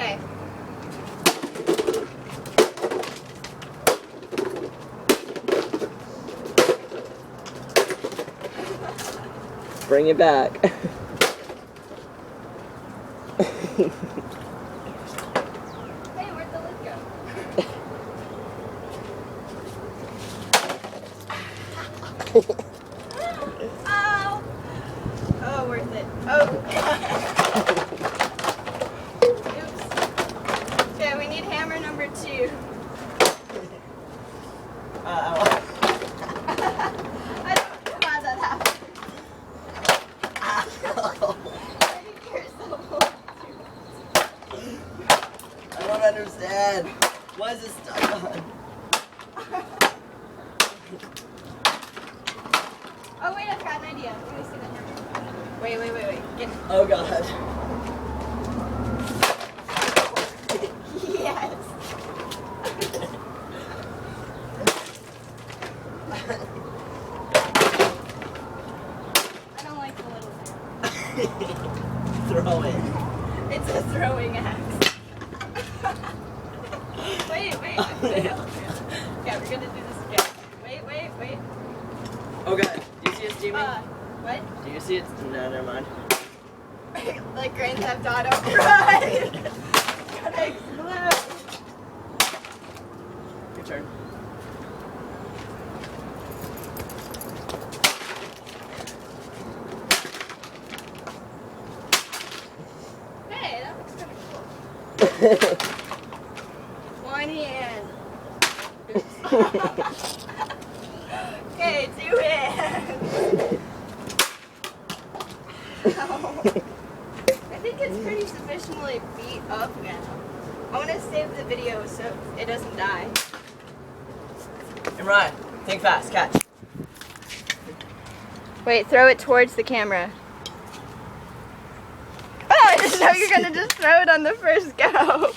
Okay. Bring it back. Hey, where'd the lid go? Oh! Oh, worth it. Oh! Oops. Okay, we need hammer number 2. I don't know how that happened. I don't understand. Why is it stuck on? Oh wait, I've got an idea. Let me see the hammer. Wait. Get Oh god. Yes. I don't like the little hammer. Throw it. It's a throwing axe. wait. Yeah, we're gonna do this again. Wait. Oh god. Do you see it steaming? What? Do you see it? No, never mind. Like Grand Theft Auto. Run! It's gonna explode. Your turn. Hey, that looks kind of cool. One hand. Oops. Okay, 2 hands. I think it's pretty sufficiently beat up now. I want to save the video so it doesn't die. Imran, think fast. Catch. Wait, throw it towards the camera. Oh, I didn't know you were going to just throw it on the first go.